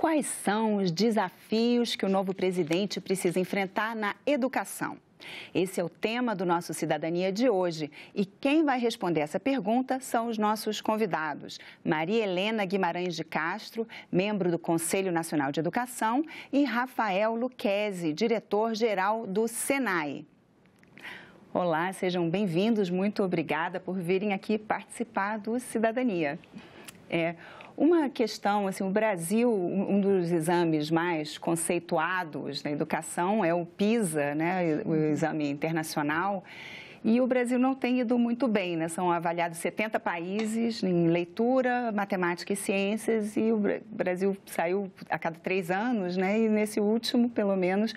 Quais são os desafios que o novo presidente precisa enfrentar na educação? Esse é o tema do nosso Cidadania de hoje e quem vai responder essa pergunta são os nossos convidados. Maria Helena Guimarães de Castro, membro do Conselho Nacional de Educação, e Rafael Lucchesi, diretor-geral do SENAI. Olá, sejam bem-vindos, muito obrigada por virem aqui participar do Cidadania. Uma questão, assim, o Brasil, um dos exames mais conceituados na educação é o PISA, né, o exame internacional, e o Brasil não tem ido muito bem, né? São avaliados 70 países em leitura, matemática e ciências, e o Brasil saiu a cada 3 anos, né, e nesse último, pelo menos,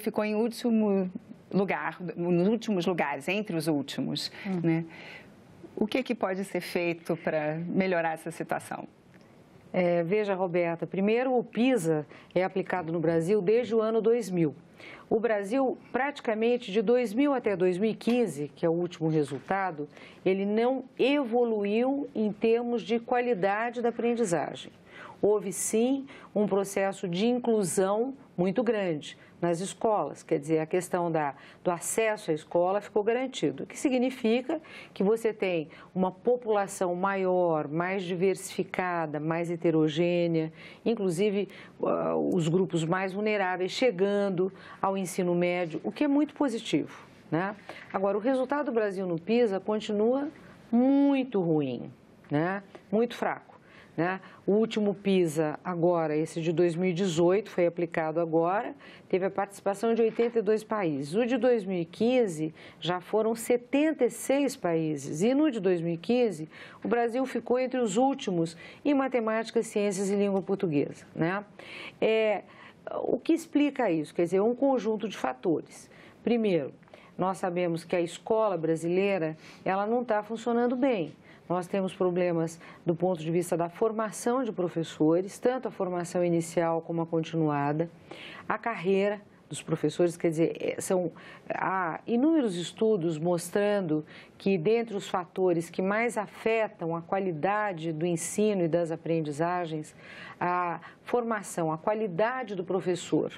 ficou em último lugar, nos últimos lugares, entre os últimos, né? O que pode ser feito para melhorar essa situação? Veja, Roberta, primeiro o PISA é aplicado no Brasil desde o ano 2000. O Brasil, praticamente de 2000 até 2015, que é o último resultado, ele não evoluiu em termos de qualidade da aprendizagem. Houve, sim, um processo de inclusão muito grande nas escolas, quer dizer, a questão do acesso à escola ficou garantido, o que significa que você tem uma população maior, mais diversificada, mais heterogênea, inclusive os grupos mais vulneráveis chegando ao ensino médio, o que é muito positivo, né? Agora, o resultado do Brasil no PISA continua muito ruim, né? Muito fraco. O último PISA agora, esse de 2018, foi aplicado agora, teve a participação de 82 países. O de 2015 já foram 76 países e no de 2015 o Brasil ficou entre os últimos em matemática, ciências e língua portuguesa, né? O que explica isso? Quer dizer, um conjunto de fatores. Primeiro, nós sabemos que a escola brasileira ela não está funcionando bem. Nós temos problemas do ponto de vista da formação de professores, tanto a formação inicial como a continuada, a carreira dos professores, quer dizer, há inúmeros estudos mostrando que dentre os fatores que mais afetam a qualidade do ensino e das aprendizagens, a formação, a qualidade do professor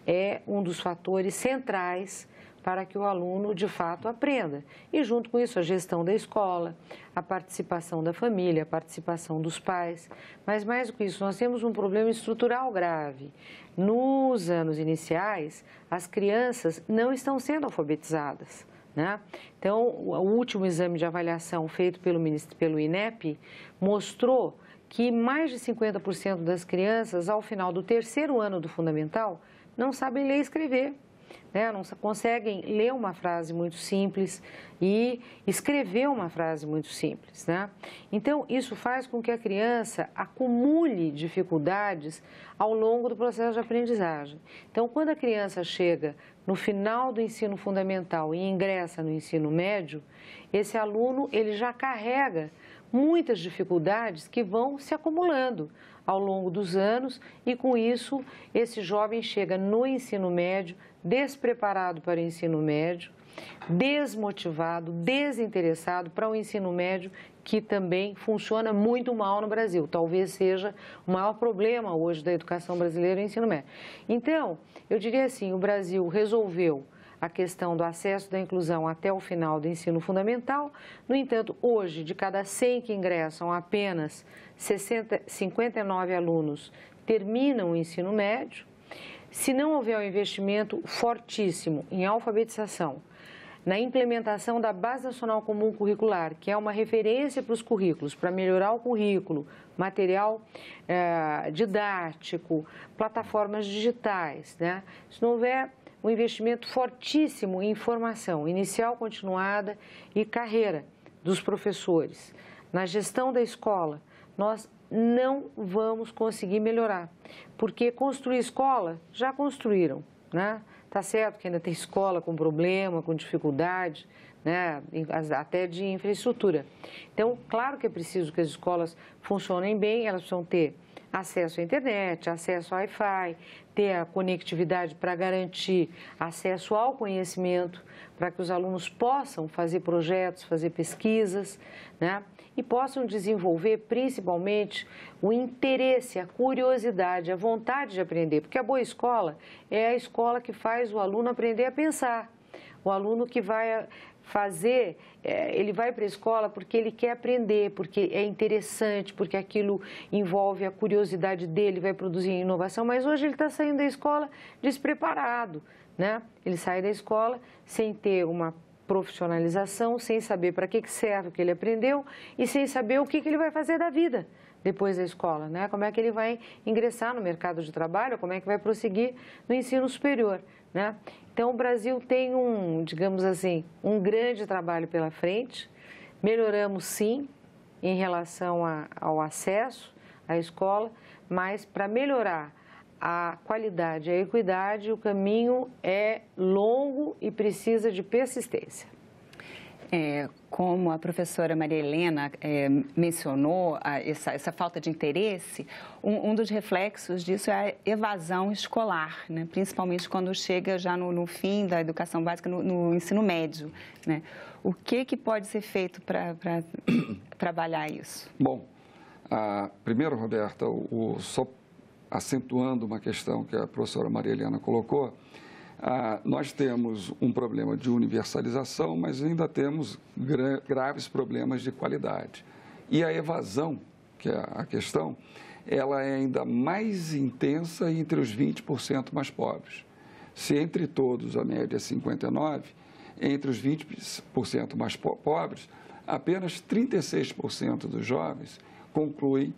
é um dos fatores centrais para que o aluno, de fato, aprenda. E, junto com isso, a gestão da escola, a participação da família, a participação dos pais. Mas, mais do que isso, nós temos um problema estrutural grave. Nos anos iniciais, as crianças não estão sendo alfabetizadas, né? Então, o último exame de avaliação feito pelo INEP mostrou que mais de 50% das crianças, ao final do 3º ano do fundamental, não sabem ler e escrever. Não conseguem ler uma frase muito simples e escrever uma frase muito simples, né? Então, isso faz com que a criança acumule dificuldades ao longo do processo de aprendizagem. Então, quando a criança chega no final do ensino fundamental e ingressa no ensino médio, esse aluno ele já carrega muitas dificuldades que vão se acumulando ao longo dos anos e, com isso, esse jovem chega no ensino médio despreparado para o ensino médio, desmotivado, desinteressado para o ensino médio, que também funciona muito mal no Brasil. Talvez seja o maior problema hoje da educação brasileira, o ensino médio. Então, eu diria assim, o Brasil resolveu a questão do acesso da inclusão até o final do ensino fundamental. No entanto, hoje, de cada 100 que ingressam, apenas 59 alunos terminam o ensino médio. Se não houver um investimento fortíssimo em alfabetização, na implementação da Base Nacional Comum Curricular, que é uma referência para os currículos, para melhorar o currículo, material didático, plataformas digitais, né? Se não houver um investimento fortíssimo em formação inicial, continuada e carreira dos professores, na gestão da escola, nós não vamos conseguir melhorar, porque construir escola já construíram, né? Tá certo que ainda tem escola com problema, com dificuldade, né? Até de infraestrutura. Então, claro que é preciso que as escolas funcionem bem, elas precisam ter acesso à internet, acesso ao Wi-Fi, ter a conectividade para garantir acesso ao conhecimento, para que os alunos possam fazer projetos, fazer pesquisas, né? E possam desenvolver principalmente o interesse, a curiosidade, a vontade de aprender, porque a boa escola é a escola que faz o aluno aprender a pensar, o aluno que vai fazer, ele vai para a escola porque ele quer aprender, porque é interessante, porque aquilo envolve a curiosidade dele, vai produzir inovação, mas hoje ele está saindo da escola despreparado, né? Ele sai da escola sem ter uma profissionalização, sem saber para que serve o que ele aprendeu e sem saber o que ele vai fazer da vida depois da escola, né? Como é que ele vai ingressar no mercado de trabalho, como é que vai prosseguir no ensino superior, né? Então, o Brasil tem digamos assim, um grande trabalho pela frente. Melhoramos, sim, em relação ao acesso à escola, mas para melhorar a qualidade e a equidade, o caminho é longo e precisa de persistência. Como a professora Maria Helena mencionou, essa falta de interesse, um dos reflexos disso é a evasão escolar, né? Principalmente quando chega já no fim da educação básica, no ensino médio, né? O que pode ser feito para trabalhar isso? Bom, primeiro, Roberta, só acentuando uma questão que a professora Maria Helena colocou, nós temos um problema de universalização, mas ainda temos graves problemas de qualidade. E a evasão, que é a questão, ela é ainda mais intensa entre os 20% mais pobres. Se entre todos a média é 59%, entre os 20% mais pobres, apenas 36% dos jovens concluem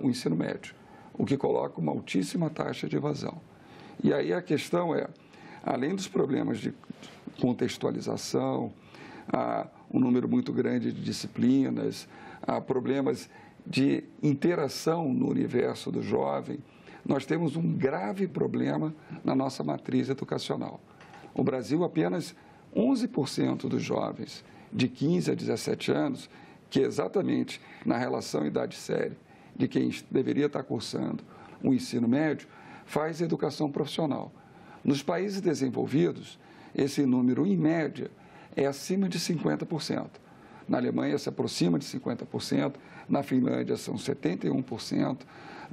o ensino médio, o que coloca uma altíssima taxa de evasão. E aí a questão é, além dos problemas de contextualização, um número muito grande de disciplinas, problemas de interação no universo do jovem, nós temos um grave problema na nossa matriz educacional. O Brasil, apenas 11% dos jovens de 15 a 17 anos, que é exatamente na relação idade-série de quem deveria estar cursando o ensino médio, faz educação profissional. Nos países desenvolvidos, esse número, em média, é acima de 50%. Na Alemanha se aproxima de 50%, na Finlândia são 71%,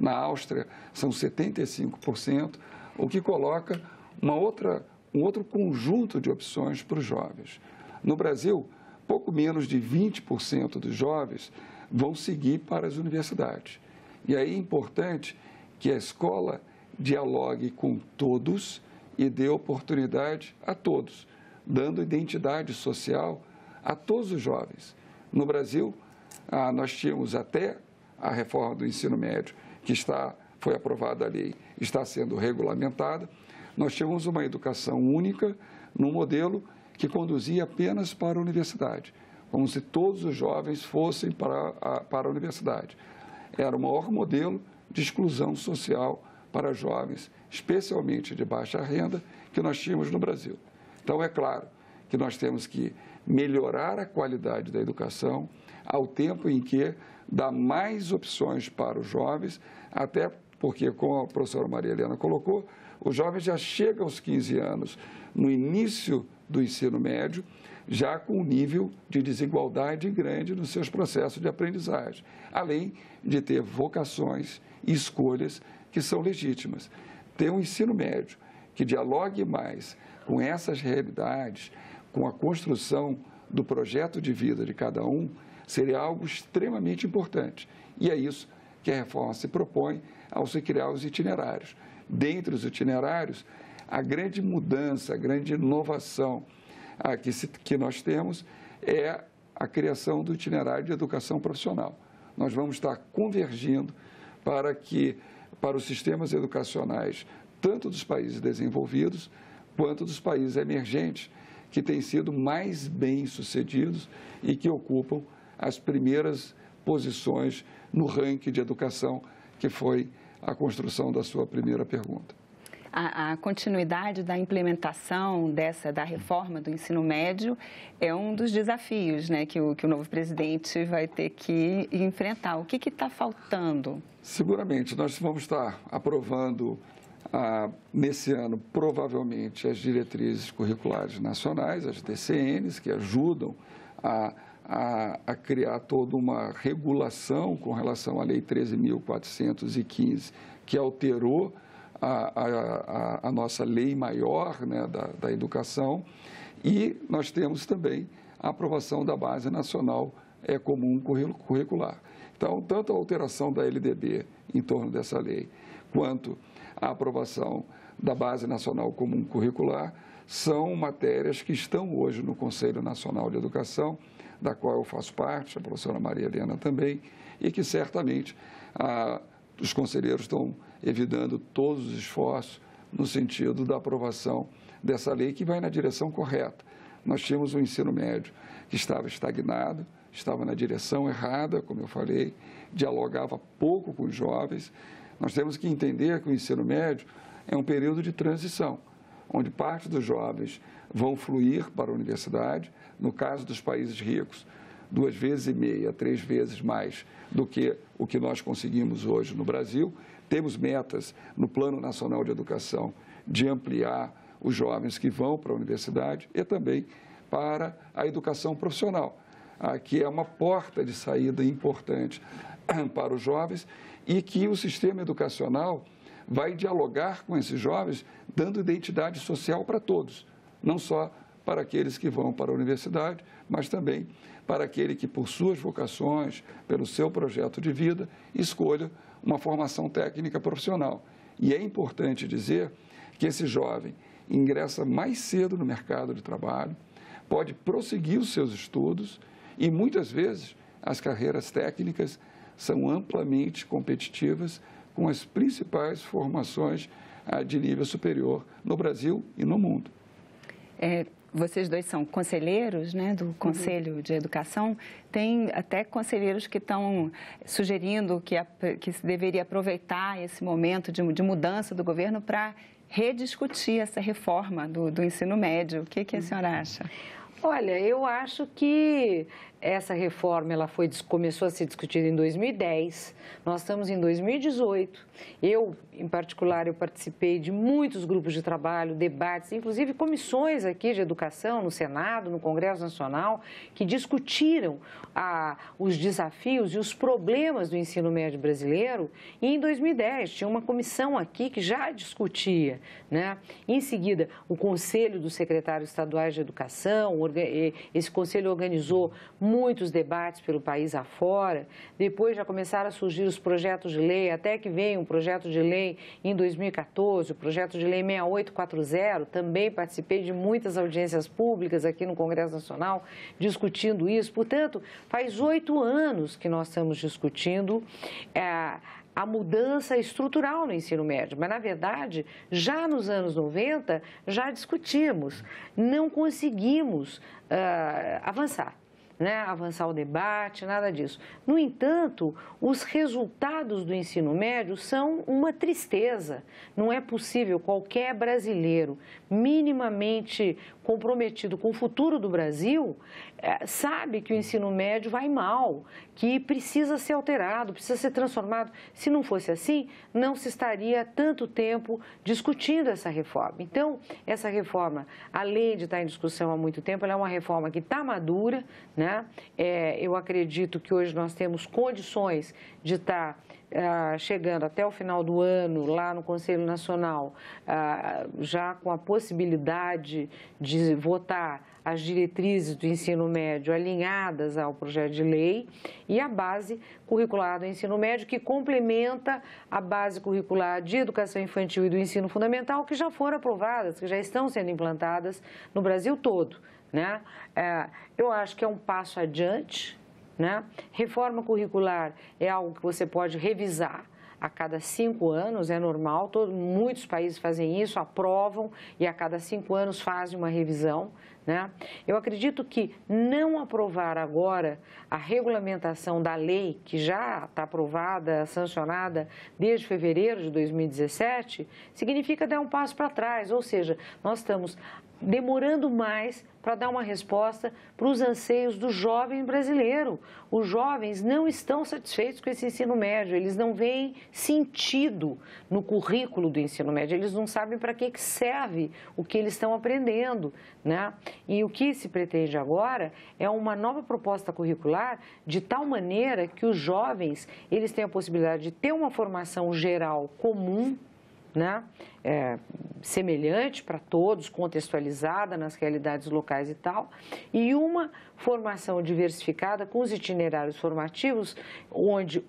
na Áustria são 75%, o que coloca um outro conjunto de opções para os jovens. No Brasil, pouco menos de 20% dos jovens vão seguir para as universidades. E aí é importante que a escola dialogue com todos e dê oportunidade a todos, dando identidade social a todos os jovens. No Brasil, nós tínhamos até a reforma do ensino médio, que foi aprovada a lei, está sendo regulamentada, nós tínhamos uma educação única num modelo que conduzia apenas para a universidade, como se todos os jovens fossem para a universidade. Era o maior modelo de exclusão social para jovens, especialmente de baixa renda, que nós tínhamos no Brasil. Então, é claro que nós temos que melhorar a qualidade da educação ao tempo em que dá mais opções para os jovens, até porque, como a professora Maria Helena colocou, os jovens já chegam aos 15 anos, no início do ensino médio, já com um nível de desigualdade grande nos seus processos de aprendizagem, além de ter vocações e escolhas que são legítimas. Ter um ensino médio que dialogue mais com essas realidades, com a construção do projeto de vida de cada um, seria algo extremamente importante. E é isso que a reforma se propõe ao se criar os itinerários. Dentre os itinerários, a grande mudança, a grande inovação que nós temos é a criação do itinerário de educação profissional. Nós vamos estar convergindo para os sistemas educacionais, tanto dos países desenvolvidos quanto dos países emergentes, que têm sido mais bem-sucedidos e que ocupam as primeiras posições no ranking de educação, que foi a construção da sua primeira pergunta. a continuidade da implementação da reforma do ensino médio é um dos desafios, né, que o novo presidente vai ter que enfrentar. O que está faltando? Seguramente, nós vamos estar aprovando nesse ano, provavelmente, as diretrizes curriculares nacionais, as DCNs, que ajudam a criar toda uma regulação com relação à Lei 13.415, que alterou a nossa lei maior, né, da educação, e nós temos também a aprovação da Base Nacional Comum Curricular. Então, tanto a alteração da LDB em torno dessa lei, quanto a aprovação da Base Nacional Comum Curricular, são matérias que estão hoje no Conselho Nacional de Educação, da qual eu faço parte, a professora Maria Helena também, e que certamente os conselheiros estão evitando todos os esforços no sentido da aprovação dessa lei, que vai na direção correta. Nós tínhamos um ensino médio que estava estagnado, estava na direção errada, como eu falei, dialogava pouco com os jovens. Nós temos que entender que o ensino médio é um período de transição, onde parte dos jovens vão fluir para a universidade, no caso dos países ricos, 2,5 vezes, 3 vezes mais do que o que nós conseguimos hoje no Brasil. Temos metas no Plano Nacional de Educação de ampliar os jovens que vão para a universidade e também para a educação profissional, que é uma porta de saída importante para os jovens e que o sistema educacional vai dialogar com esses jovens, dando identidade social para todos, não só para aqueles que vão para a universidade, mas também para aquele que, por suas vocações, pelo seu projeto de vida, escolha uma formação técnica profissional. E é importante dizer que esse jovem ingressa mais cedo no mercado de trabalho, pode prosseguir os seus estudos e, muitas vezes, as carreiras técnicas são amplamente competitivas com as principais formações de nível superior no Brasil e no mundo. Vocês dois são conselheiros, né, do Conselho de Educação. Tem até conselheiros que estão sugerindo que se deveria aproveitar esse momento de mudança do governo para rediscutir essa reforma do ensino médio. O que a senhora acha? Olha, eu acho que essa reforma começou a ser discutida em 2010, nós estamos em 2018. Eu, em particular, eu participei de muitos grupos de trabalho, debates, inclusive comissões aqui de educação no Senado, no Congresso Nacional, que discutiram os desafios e os problemas do ensino médio brasileiro. E em 2010 tinha uma comissão aqui que já discutia, né? Em seguida, o Conselho dos Secretários Estaduais de Educação, esse conselho organizou muitos debates pelo país afora. Depois já começaram a surgir os projetos de lei, até que veio um projeto de lei em 2014, o projeto de lei 6840. Também participei de muitas audiências públicas aqui no Congresso Nacional discutindo isso. Portanto, faz 8 anos que nós estamos discutindo a mudança estrutural no ensino médio, mas, na verdade, já nos anos 90, já discutimos, não conseguimos avançar. Né? Avançar o debate, nada disso. No entanto, os resultados do ensino médio são uma tristeza. Não é possível qualquer brasileiro minimamente comprometido com o futuro do Brasil sabe que o ensino médio vai mal, que precisa ser alterado, precisa ser transformado. Se não fosse assim, não se estaria tanto tempo discutindo essa reforma. Então, essa reforma, além de estar em discussão há muito tempo, ela é uma reforma que está madura, né? Eu acredito que hoje nós temos condições de estar chegando até o final do ano, lá no Conselho Nacional, já com a possibilidade de votar as diretrizes do ensino médio alinhadas ao projeto de lei e a base curricular do ensino médio, que complementa a base curricular de educação infantil e do ensino fundamental, que já foram aprovadas, que já estão sendo implantadas no Brasil todo, né? Eu acho que é um passo adiante, né? Reforma curricular é algo que você pode revisar a cada 5 anos, é normal, muitos países fazem isso, aprovam e a cada 5 anos fazem uma revisão, né? Eu acredito que não aprovar agora a regulamentação da lei, que já está aprovada, sancionada desde fevereiro de 2017, significa dar um passo para trás, ou seja, nós estamos demorando mais para dar uma resposta para os anseios do jovem brasileiro. Os jovens não estão satisfeitos com esse ensino médio, eles não veem sentido no currículo do ensino médio, eles não sabem para que serve o que eles estão aprendendo, né? E o que se pretende agora é uma nova proposta curricular de tal maneira que os jovens eles tenham a possibilidade de ter uma formação geral comum, né? Semelhante para todos, contextualizada nas realidades locais e tal, e uma formação diversificada com os itinerários formativos, onde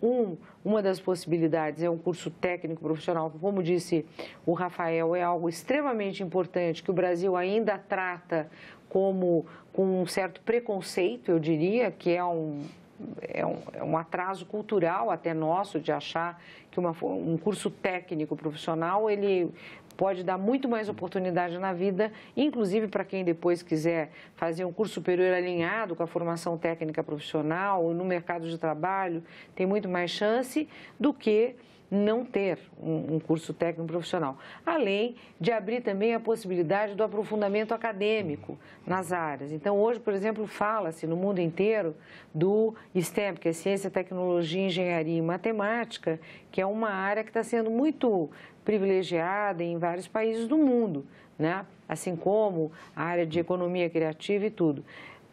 uma das possibilidades é um curso técnico profissional, como disse o Rafael, é algo extremamente importante que o Brasil ainda trata com um certo preconceito, eu diria, que é um atraso cultural até nosso de achar que um curso técnico profissional ele pode dar muito mais oportunidade na vida, inclusive para quem depois quiser fazer um curso superior alinhado com a formação técnica profissional, no mercado de trabalho, tem muito mais chance do que não ter um curso técnico profissional, além de abrir também a possibilidade do aprofundamento acadêmico nas áreas. Então, hoje, por exemplo, fala-se no mundo inteiro do STEM, que é Ciência, Tecnologia, Engenharia e Matemática, que é uma área que está sendo muito privilegiada em vários países do mundo, né? Assim como a área de economia criativa e tudo.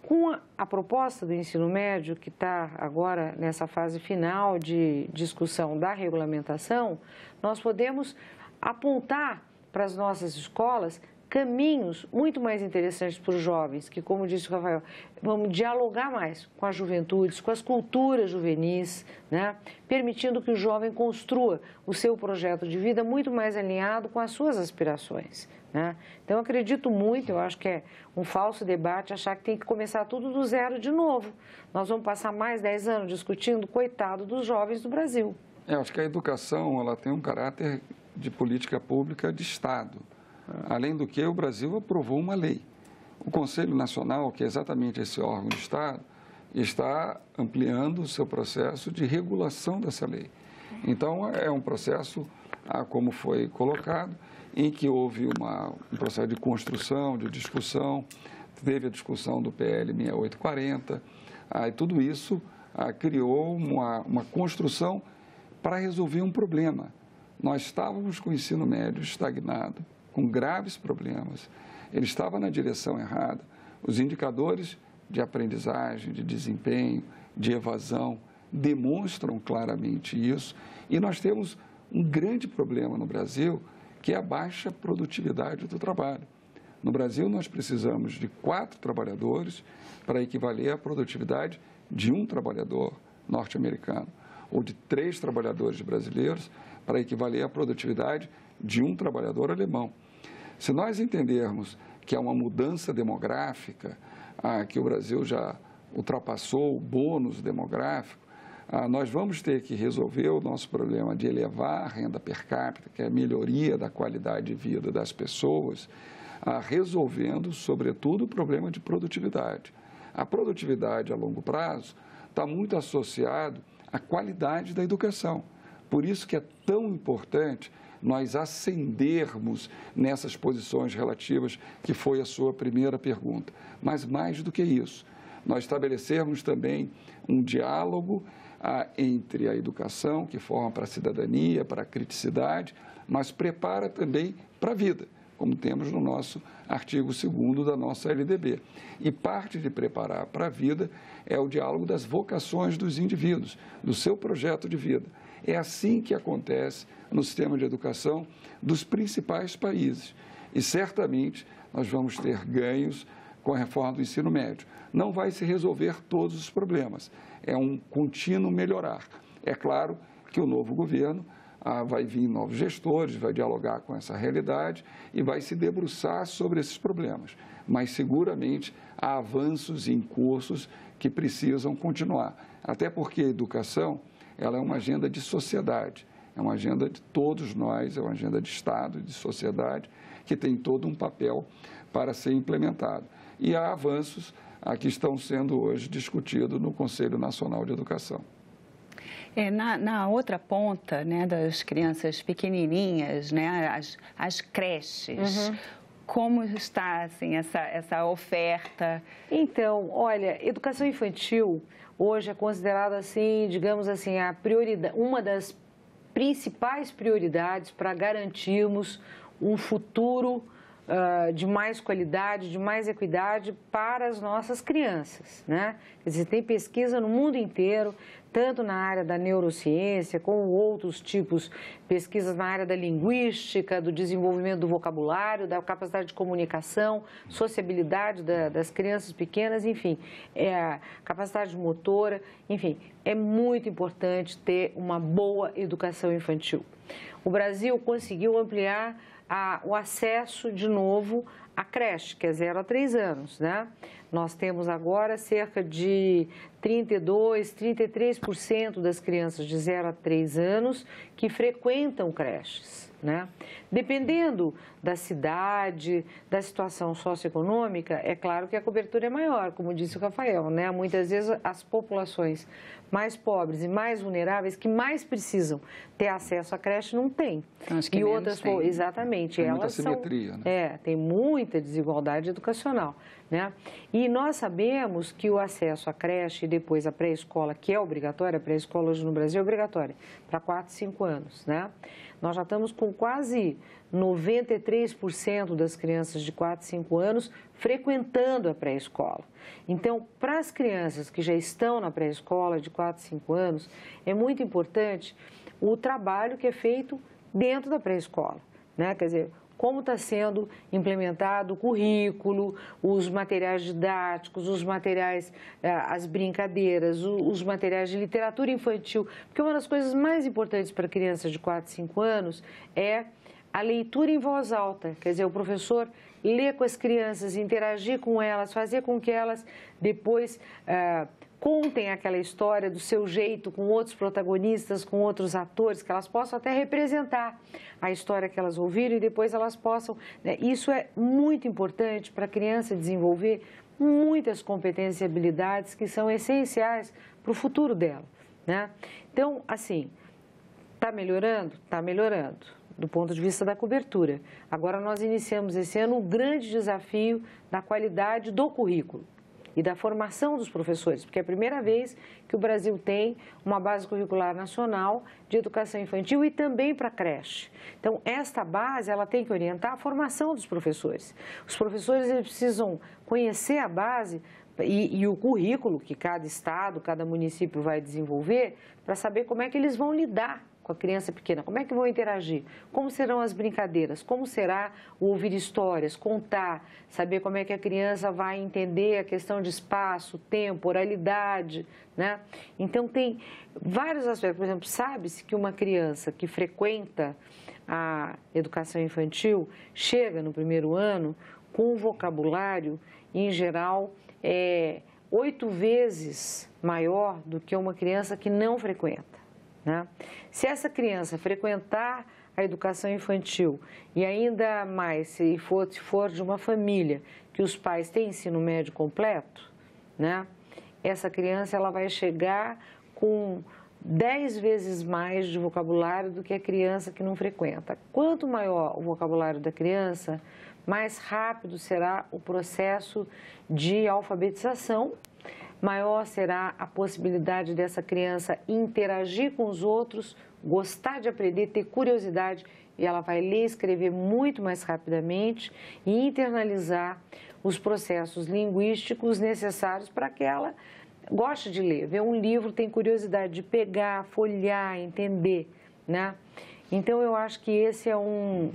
Com a proposta do ensino médio, que está agora nessa fase final de discussão da regulamentação, nós podemos apontar para as nossas escolas caminhos muito mais interessantes para os jovens, que, como disse o Rafael, vamos dialogar mais com as juventudes, com as culturas juvenis, né? Permitindo que o jovem construa o seu projeto de vida muito mais alinhado com as suas aspirações, né? Então, eu acredito muito, eu acho que é um falso debate achar que tem que começar tudo do zero de novo. Nós vamos passar mais 10 anos discutindo, coitado dos jovens do Brasil. Eu acho que a educação ela tem um caráter de política pública de Estado. Além do que, o Brasil aprovou uma lei. O Conselho Nacional, que é exatamente esse órgão de Estado, está ampliando o seu processo de regulação dessa lei. Então, é um processo, como foi colocado, em que houve um processo de construção, de discussão, teve a discussão do PL 6840, e tudo isso criou uma construção para resolver um problema. Nós estávamos com o ensino médio estagnado, com graves problemas, ele estava na direção errada. Os indicadores de aprendizagem, de desempenho, de evasão, demonstram claramente isso. E nós temos um grande problema no Brasil, que é a baixa produtividade do trabalho. No Brasil, nós precisamos de 4 trabalhadores para equivaler à produtividade de um trabalhador norte-americano, ou de 3 trabalhadores brasileiros para equivaler à produtividade de um trabalhador alemão. Se nós entendermos que é uma mudança demográfica, que o Brasil já ultrapassou o bônus demográfico, nós vamos ter que resolver o nosso problema de elevar a renda per capita, que é a melhoria da qualidade de vida das pessoas, resolvendo, sobretudo, o problema de produtividade. A produtividade a longo prazo está muito associado à qualidade da educação. Por isso que é tão importante nós ascendermos nessas posições relativas, que foi a sua primeira pergunta. Mas mais do que isso, nós estabelecermos também um diálogo entre a educação, que forma para a cidadania, para a criticidade, mas prepara também para a vida, como temos no nosso artigo 2º da nossa LDB. E parte de preparar para a vida é o diálogo das vocações dos indivíduos, do seu projeto de vida. É assim que acontece no sistema de educação dos principais países. E certamente nós vamos ter ganhos com a reforma do ensino médio. Não vai se resolver todos os problemas, é um contínuo melhorar. É claro que o novo governo vai vir novos gestores, vai dialogar com essa realidade e vai se debruçar sobre esses problemas. Mas seguramente há avanços em cursos que precisam continuar, até porque a educação ela é uma agenda de sociedade, é uma agenda de todos nós, é uma agenda de Estado, de sociedade, que tem todo um papel para ser implementado. E há avanços que estão sendo hoje discutidos no Conselho Nacional de Educação. Na outra ponta, né, das crianças pequenininhas, né, as creches, como está assim, essa oferta? Então, olha, educação infantil hoje é considerada assim, digamos assim, a prioridade, uma das principais prioridades para garantirmos um futuro de mais qualidade, de mais equidade para as nossas crianças, né? Quer dizer, tem pesquisa no mundo inteiro, tanto na área da neurociência, como outros tipos, pesquisas na área da linguística, do desenvolvimento do vocabulário, da capacidade de comunicação, sociabilidade das crianças pequenas, enfim, capacidade motora, enfim, é muito importante ter uma boa educação infantil. O Brasil conseguiu ampliar o acesso, de novo, à creche, que é 0 a 3 anos, né? Nós temos agora cerca de 33% das crianças de 0 a 3 anos que frequentam creches, né? Dependendo da cidade, da situação socioeconômica, é claro que a cobertura é maior, como disse o Rafael, né? Muitas vezes as populações mais pobres e mais vulneráveis, que mais precisam ter acesso à creche, não têm. E outras, exatamente, tem elas muita simetria, né? tem muita desigualdade educacional, né? E nós sabemos que o acesso à creche e depois à pré-escola, que é obrigatória, a pré-escola hoje no Brasil é obrigatória, para 4, 5 anos, né? Nós já estamos com quase 93% das crianças de 4, 5 anos frequentando a pré-escola. Então, para as crianças que já estão na pré-escola de 4, 5 anos, é muito importante o trabalho que é feito dentro da pré-escola, né? Quer dizer, como está sendo implementado o currículo, os materiais didáticos, os materiais, as brincadeiras, os materiais de literatura infantil, porque uma das coisas mais importantes para crianças de 4, 5 anos é a leitura em voz alta, quer dizer, o professor ler com as crianças, interagir com elas, fazer com que elas depois contem aquela história do seu jeito, com outros protagonistas, com outros atores, que elas possam até representar a história que elas ouviram e depois elas possam, né? Isso é muito importante para a criança desenvolver muitas competências e habilidades que são essenciais para o futuro dela, né? Então, assim, está melhorando? Está melhorando, do ponto de vista da cobertura. Agora nós iniciamos esse ano um grande desafio da qualidade do currículo e da formação dos professores, porque é a primeira vez que o Brasil tem uma base curricular nacional de educação infantil e também para creche. Então, esta base, ela tem que orientar a formação dos professores. Os professores, eles precisam conhecer a base e o currículo que cada estado, cada município vai desenvolver para saber como é que eles vão lidar com a criança pequena, como é que vão interagir, como serão as brincadeiras, como será o ouvir histórias, contar, saber como é que a criança vai entender a questão de espaço, tempo, oralidade, né? Então, tem vários aspectos. Por exemplo, sabe-se que uma criança que frequenta a educação infantil chega no primeiro ano com um vocabulário, em geral, 8 vezes maior do que uma criança que não frequenta, né? Se essa criança frequentar a educação infantil e ainda mais se for de uma família que os pais têm ensino médio completo, né? Essa criança ela vai chegar com 10 vezes mais de vocabulário do que a criança que não frequenta. Quanto maior o vocabulário da criança, mais rápido será o processo de alfabetização, maior será a possibilidade dessa criança interagir com os outros, gostar de aprender, ter curiosidade, e ela vai ler e escrever muito mais rapidamente e internalizar os processos linguísticos necessários para que ela goste de ler, ver um livro, tem curiosidade de pegar, folhear, entender, né? Então, eu acho que esse é o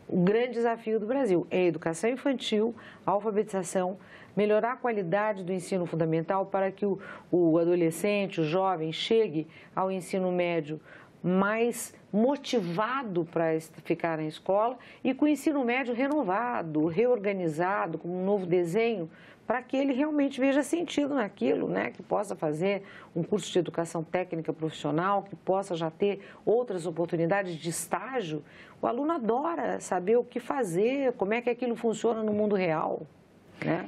grande desafio do Brasil, é a educação infantil, a alfabetização, melhorar a qualidade do ensino fundamental para que o adolescente, o jovem, chegue ao ensino médio mais motivado para ficar na escola e com o ensino médio renovado, reorganizado, com um novo desenho, para que ele realmente veja sentido naquilo, né? Que possa fazer um curso de educação técnica profissional, que possa já ter outras oportunidades de estágio. O aluno adora saber o que fazer, como é que aquilo funciona no mundo real, né?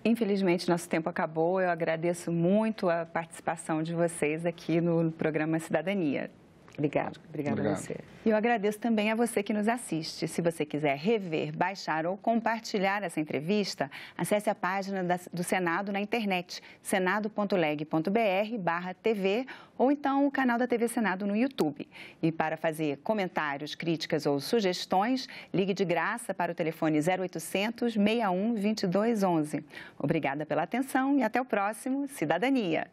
Infelizmente, nosso tempo acabou. Eu agradeço muito a participação de vocês aqui no programa Cidadania. Obrigada a você. E eu agradeço também a você que nos assiste. Se você quiser rever, baixar ou compartilhar essa entrevista, acesse a página do Senado na internet, senado.leg.br/TV, ou então o canal da TV Senado no YouTube. E para fazer comentários, críticas ou sugestões, ligue de graça para o telefone 0800 61 2211. Obrigada pela atenção e até o próximo Cidadania.